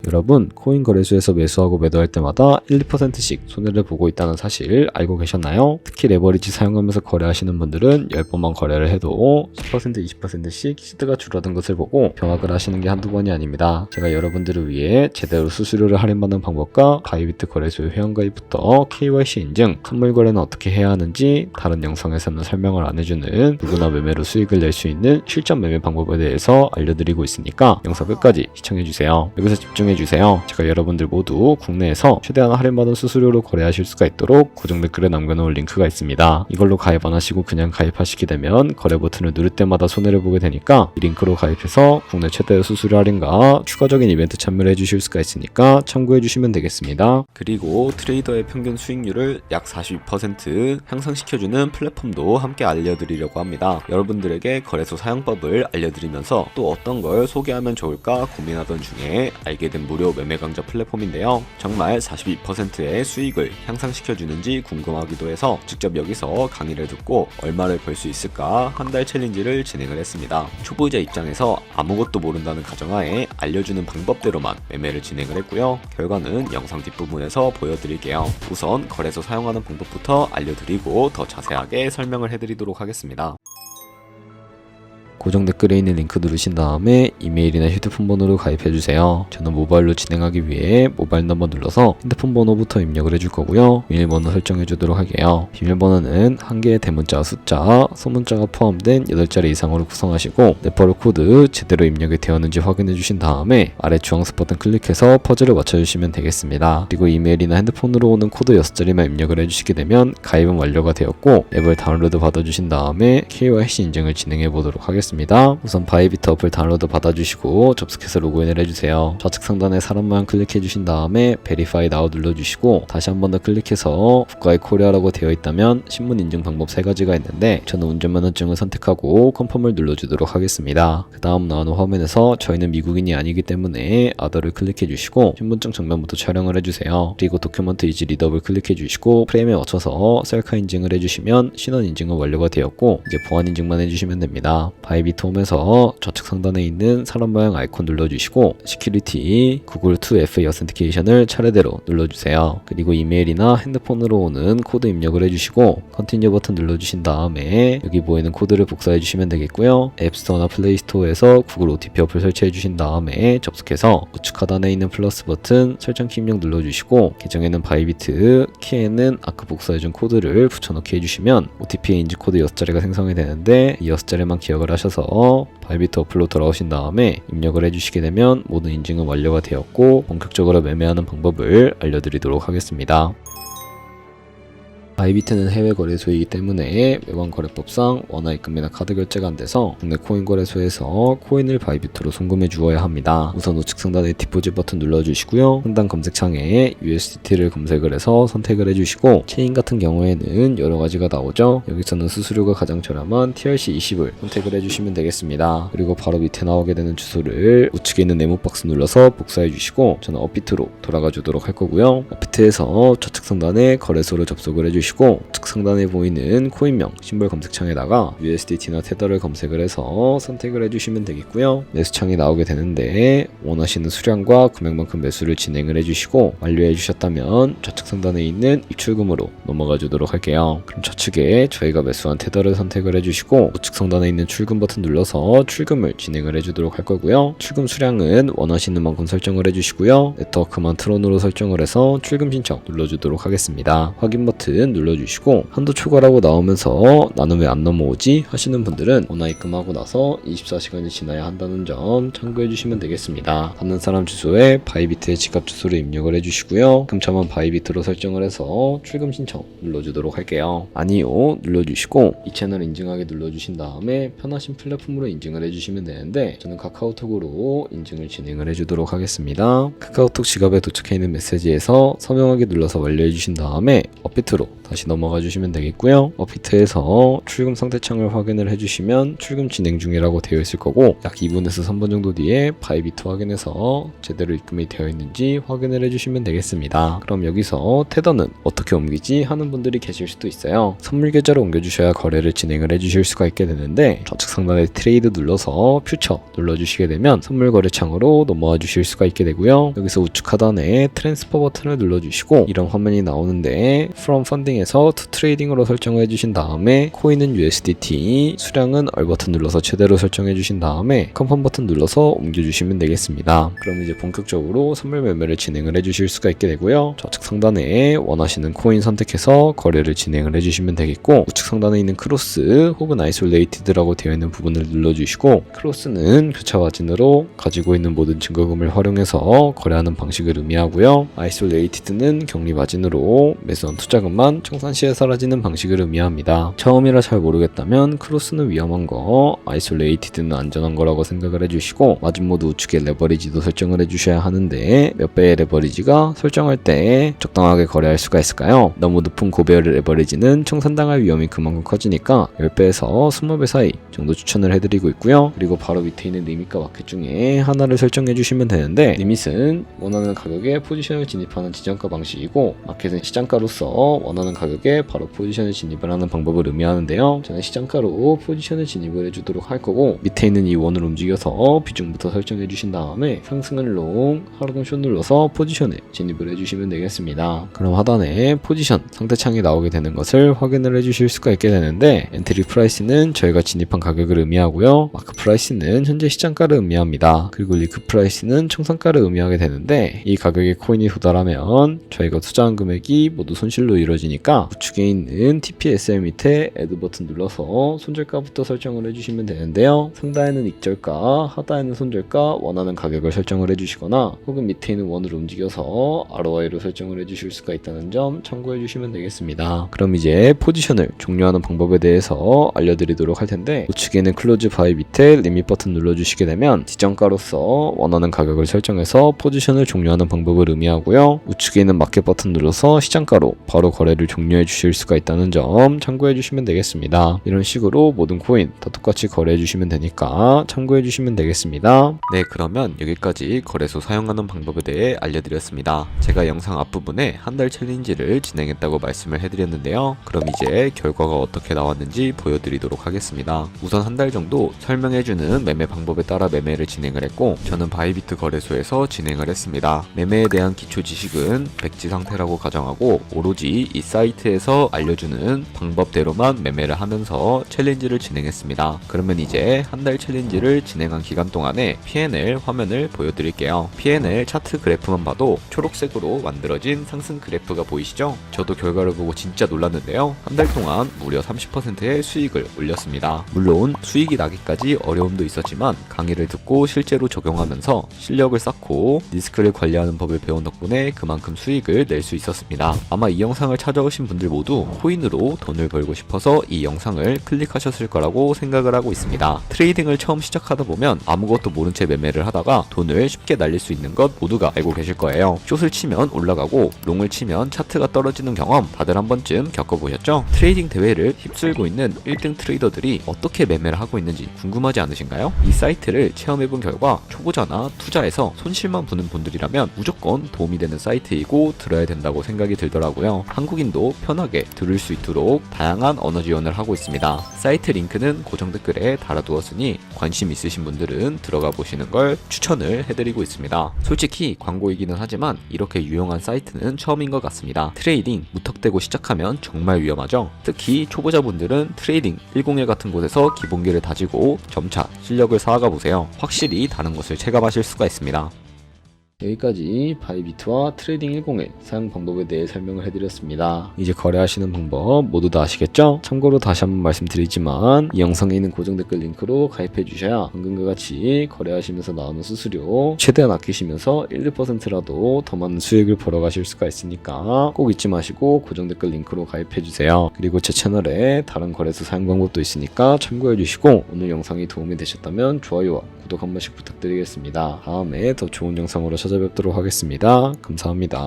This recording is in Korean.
여러분, 코인 거래소에서 매수하고 매도할 때마다 1, 2%씩 손해를 보고 있다는 사실 알고 계셨나요? 특히 레버리지 사용하면서 거래하시는 분들은 10번만 거래를 해도 10%, 20%씩 시드가 줄어든 것을 보고 경악을 하시는 게 한두 번이 아닙니다. 제가 여러분들을 위해 제대로 수수료를 할인받는 방법과 바이비트 거래소의 회원가입부터 KYC 인증, 선물 거래는 어떻게 해야 하는지 다른 영상에서는 설명을 안 해주는 누구나 매매로 수익을 낼 수 있는 실전 매매 방법에 대해서 알려드리고 있으니까 영상 끝까지 시청해주세요. 여기서 집중해주세요. 제가 여러분들 모두 국내에서 최대한 할인받은 수수료로 거래하실 수가 있도록 고정 댓글에 남겨놓은 링크가 있습니다. 이걸로 가입 안 하시고 그냥 가입하시게 되면 거래 버튼을 누를 때마다 손해를 보게 되니까 이 링크로 가입해서 국내 최대의 수수료 할인과 추가적인 이벤트 참여를 해주실 수가 있으니까 참고해주시면 되겠습니다. 그리고 트레이더의 평균 수익률을 약 42% 향상시켜주는 플랫폼도 함께 알려드리려고 합니다. 여러분들에게 거래소 사용법을 알려드리면서 또 어떤 걸 소개하면 좋을까 고민하던 중에 알게 된 무료 매매 강좌 플랫폼인데요. 정말 42%의 수익을 향상시켜주는지 궁금하기도 해서 직접 여기서 강의를 듣고 얼마를 벌 수 있을까 한 달 챌린지를 진행을 했습니다. 초보자 입장에서 아무것도 모른다는 가정하에 알려주는 방법대로만 매매를 진행을 했고요. 결과는 영상 뒷부분에서 보여드릴게요. 우선 거래소 사용하는 방법부터 알려드리고 더 자세하게 설명을 해드리도록 하겠습니다. 고정 댓글에 있는 링크 누르신 다음에 이메일이나 휴대폰 번호로 가입해주세요. 저는 모바일로 진행하기 위해 모바일 넘버 눌러서 핸드폰 번호부터 입력을 해줄 거고요. 비밀번호 설정해주도록 할게요. 비밀번호는 한 개의 대문자, 숫자, 소문자가 포함된 8자리 이상으로 구성하시고 레퍼럴 코드 제대로 입력이 되었는지 확인해주신 다음에 아래 주황색 버튼 클릭해서 퍼즐을 맞춰주시면 되겠습니다. 그리고 이메일이나 핸드폰으로 오는 코드 6자리만 입력을 해주시게 되면 가입은 완료가 되었고 앱을 다운로드 받아주신 다음에 KYC 인증을 진행해보도록 하겠습니다. 우선 바이비트 어플 다운로드 받아주시고 접속해서 로그인을 해주세요. 좌측 상단에 사람 모양 클릭해주신 다음에 Verify Now 눌러주시고 다시 한 번 더 클릭해서 국가의 코리아라고 되어 있다면 신분 인증 방법 3가지가 있는데 저는 운전면허증을 선택하고 컨펌을 눌러주도록 하겠습니다. 그 다음 나오는 화면에서 저희는 미국인이 아니기 때문에 아더를 클릭해주시고 신분증 정면부터 촬영을 해주세요. 그리고 도큐먼트 이지 리더블 클릭해주시고 프레임에 맞춰서 셀카 인증을 해주시면 신원 인증은 완료가 되었고 이제 보안 인증만 해주시면 됩니다. 바이비트 홈에서 좌측 상단에 있는 사람 모양 아이콘 눌러주시고 시큐리티 구글 2FA 어센티케이션을 차례대로 눌러주세요. 그리고 이메일이나 핸드폰으로 오는 코드 입력을 해주시고 컨티뉴 버튼 눌러주신 다음에 여기 보이는 코드를 복사해주시면 되겠고요. 앱스토어나 플레이스토어에서 구글 OTP 어플 설치해주신 다음에 접속해서 우측 하단에 있는 플러스 버튼 설정키 입력 눌러주시고 계정에는 바이비트, 키에는 아까 복사해준 코드를 붙여넣기 해주시면 OTP의 인지 코드 6자리가 생성이 되는데 이 6자리만 기억을 하셔서 바이비트 어플로 돌아오신 다음에 입력을 해주시게 되면 모든 인증은 완료가 되었고 본격적으로 매매하는 방법을 알려드리도록 하겠습니다. 바이비트는 해외 거래소이기 때문에 외환 거래법상 원화 입금이나 카드 결제가 안 돼서 국내 코인 거래소에서 코인을 바이비트로 송금해 주어야 합니다. 우선 우측 상단에 디포짓 버튼 눌러주시고요. 상단 검색창에 USDT를 검색을 해서 선택을 해주시고 체인 같은 경우에는 여러 가지가 나오죠. 여기서는 수수료가 가장 저렴한 TRC20을 선택을 해주시면 되겠습니다. 그리고 바로 밑에 나오게 되는 주소를 우측에 있는 네모 박스 눌러서 복사해 주시고 저는 업비트로 돌아가 주도록 할 거고요. 업비트에서 좌측 상단에 거래소를 접속을 해주시고 우측 상단에 보이는 코인명 심볼 검색창에다가 USDT나 테더를 검색을 해서 선택을 해주시면 되겠고요. 매수창이 나오게 되는데 원하시는 수량과 금액만큼 매수를 진행을 해주시고 완료해 주셨다면 좌측 상단에 있는 입출금으로 넘어가 주도록 할게요. 그럼 좌측에 저희가 매수한 테더를 선택을 해주시고 우측 상단에 있는 출금 버튼 눌러서 출금을 진행을 해주도록 할 거고요. 출금 수량은 원하시는 만큼 설정을 해주시고요. 네트워크만 트론으로 설정을 해서 출금 신청 눌러주도록 하겠습니다. 확인 버튼 눌러주시고 한도 초과라고 나오면서 나는 왜 안 넘어오지 하시는 분들은 원화 입금하고 나서 24시간이 지나야 한다는 점 참고해 주시면 되겠습니다. 받는 사람 주소에 바이비트의 지갑 주소를 입력을 해주시고요. 금차만 바이비트로 설정을 해서 출금 신청 눌러주도록 할게요. 아니요 눌러주시고 이 채널 인증하기 눌러주신 다음에 편하신 플랫폼으로 인증을 해주시면 되는데 저는 카카오톡으로 인증을 진행을 해주도록 하겠습니다. 카카오톡 지갑에 도착해 있는 메시지에서 서명하기 눌러서 완료해 주신 다음에 업비트로 다시 넘어가 주시면 되겠고요. 업히트에서 출금 상태창을 확인을 해주시면 출금 진행 중이라고 되어 있을 거고 약 2분에서 3분 정도 뒤에 바이비트 확인해서 제대로 입금이 되어 있는지 확인을 해주시면 되겠습니다. 그럼 여기서 테더는 어떻게 옮기지 하는 분들이 계실 수도 있어요. 선물 계좌로 옮겨주셔야 거래를 진행을 해주실 수가 있게 되는데 좌측 상단에 트레이드 눌러서 퓨처 눌러주시게 되면 선물 거래 창으로 넘어와 주실 수가 있게 되고요. 여기서 우측 하단에 트랜스퍼 버튼을 눌러주시고 이런 화면이 나오는데 From Funding에서 To Trading으로 설정을 해주신 다음에 코인은 USDT, 수량은 얼 버튼 눌러서 최대로 설정해 주신 다음에 컨펌 버튼 눌러서 옮겨주시면 되겠습니다. 그럼 이제 본격적으로 선물 매매를 진행을 해주실 수가 있게 되고요. 좌측 상단에 원하시는 코인 선택해서 거래를 진행을 해주시면 되겠고 우측 상단에 있는 크로스 혹은 아이솔레이티드라고 되어 있는 부분을 눌러주시고 크로스는 교차 마진으로 가지고 있는 모든 증거금을 활용해서 거래하는 방식을 의미하고요. 아이솔레이티드는 격리 마진으로 매수한 투자금만 청산 시에 사라지는 방식을 의미합니다. 처음이라 잘 모르겠다면 크로스는 위험한 거, 아이솔레이티드는 안전한 거라고 생각을 해주시고 마진 모드 우측에 레버리지도 설정을 해주셔야 하는데 몇 배의 레버리지가 설정할 때 적당하게 거래할 수가 있을까요? 너무 높은 고배율의 레버리지는 청산당할 위험이 그만큼 커지니까 10배에서 20배 사이 정도 추천을 해드리고 있고요. 그리고 바로 밑에 있는 리밋과 마켓 중에 하나를 설정해 주시면 되는데 리밋은 원하는 가격에 포지션을 진입하는 지정가 방식이고 마켓은 시장가로서 원하는 가격에 바로 포지션을 진입을 하는 방법을 의미하는데요. 저는 시장가로 포지션을 진입을 해주도록 할 거고 밑에 있는 이 원을 움직여서 비중부터 설정해 주신 다음에 상승을 롱, 하락은 숏 눌러서 포지션에 진입을 해주시면 되겠습니다. 그럼 하단에 포지션 상태창이 나오게 되는 것을 확인을 해주실 수가 있게 되는데 엔트리 프라이스는 저희가 진입한 가격을 의미하고요. 마크 프라이스는 현재 시장가를 의미합니다. 그리고 리크 프라이스는 청산가를 의미하게 되는데 이 가격에 코인이 도달하면 저희가 투자한 금액이 모두 손실로 이루어지니까 우측에 있는 TPSL 밑에 애드 버튼 눌러서 손절가부터 설정을 해주시면 되는데요. 상단에는 익절가, 하단에는 손절가 원하는 가격을 설정을 해주시거나 혹은 밑에 있는 원을 움직여서 ROI로 설정을 해주실 수가 있다는 점 참고해 주시면 되겠습니다. 그럼 이제 포지션을 종료하는 방법에 대해서 알려드리도록 할 텐데 우측에는 클로즈 바이 밑에 리밋 버튼 눌러주시게 되면 지정가로서 원하는 가격을 설정해서 포지션을 종료하는 방법을 의미하고요. 우측에 있는 마켓 버튼 눌러서 시장가로 바로 거래를 종료해 주실 수가 있다는 점 참고해 주시면 되겠습니다. 이런 식으로 모든 코인 다 똑같이 거래해 주시면 되니까 참고해 주시면 되겠습니다. 네, 그러면 여기까지 거래소 사용하는 방법에 대해 알려드렸습니다. 제가 영상 앞부분에 한 달 챌린지를 진행했다고 말씀을 해드렸는데요. 그럼 이제 결과가 어떻게 나왔는지 보여드리도록 하겠습니다. 우선 한 달 정도 설명해주는 매매 방법에 따라 매매를 진행을 했고 저는 바이비트 거래소에서 진행을 했습니다. 매매에 대한 기초 지식은 백지 상태라고 가정하고 오로지 이 사이트에서 알려주는 방법대로만 매매를 하면서 챌린지를 진행했습니다. 그러면 이제 한 달 챌린지를 진행한 기간 동안에 P&L 화면을 보여드릴게요. P&L 차트 그래프만 봐도 초록색으로 만들어진 상승 그래프가 보이시죠? 저도 결과를 보고 진짜 놀랐는데요. 한 달 동안 무려 30%의 수익을 올렸습니다. 물론 수익이 나기까지 어려움도 있었지만 강의를 듣고 실제로 적용하면서 실력을 쌓고 리스크를 관리하는 법을 배운 덕분에 그만큼 수익을 낼 수 있었습니다. 아마 이 영상을 찾아오신 분들 모두 코인으로 돈을 벌고 싶어서 이 영상을 클릭하셨을 거라고 생각을 하고 있습니다. 트레이딩을 처음 시작하다 보면 아무것도 모른 채 매매를 하다가 돈을 쉽게 날릴 수 있는 것 모두가 알고 계실 거예요. 숏을 치면 올라가고 롱을 치면 차트가 떨어지는 경험 다들 한 번쯤 겪어보셨죠? 트레이딩 대회를 휩쓸고 있는 1등 트레이더들이 어떻게 매매를 하고 있는지 궁금하지 않으신가요? 이 사이트를 체험해본 결과 초보자나 투자에서 손실만 보는 분들이라면 무조건 도움이 되는 사이트이고 들어야 된다고 생각이 들더라고요. 한국인도 편하게 들을 수 있도록 다양한 언어 지원을 하고 있습니다. 사이트 링크는 고정 댓글에 달아두었으니 관심 있으신 분들은 들어가 보시는 걸 추천을 해드리고 있습니다. 솔직히 광고이기는 하지만 이렇게 유용한 사이트는 처음인 것 같습니다. 트레이딩 무턱대고 시작하면 정말 위험하죠. 특히 초보자분들은 트레이딩 101 같은 곳에서 기본기를 다지고 점차 실력을 쌓아가 보세요. 확실히 다른 것을 체감하실 수가 있습니다. 여기까지 바이비트와 트레이딩 101 사용 방법에 대해 설명을 해드렸습니다. 이제 거래하시는 방법 모두 다 아시겠죠? 참고로 다시 한번 말씀드리지만 이 영상에 있는 고정 댓글 링크로 가입해 주셔야 방금과 같이 거래하시면서 나오는 수수료 최대한 아끼시면서 1, 2%라도 더 많은 수익을 벌어가실 수가 있으니까 꼭 잊지 마시고 고정 댓글 링크로 가입해 주세요. 그리고 제 채널에 다른 거래소 사용 방법도 있으니까 참고해 주시고 오늘 영상이 도움이 되셨다면 좋아요와 구독 한 번씩 부탁드리겠습니다. 다음에 더 좋은 영상으로 찾아뵙도록 하겠습니다. 감사합니다.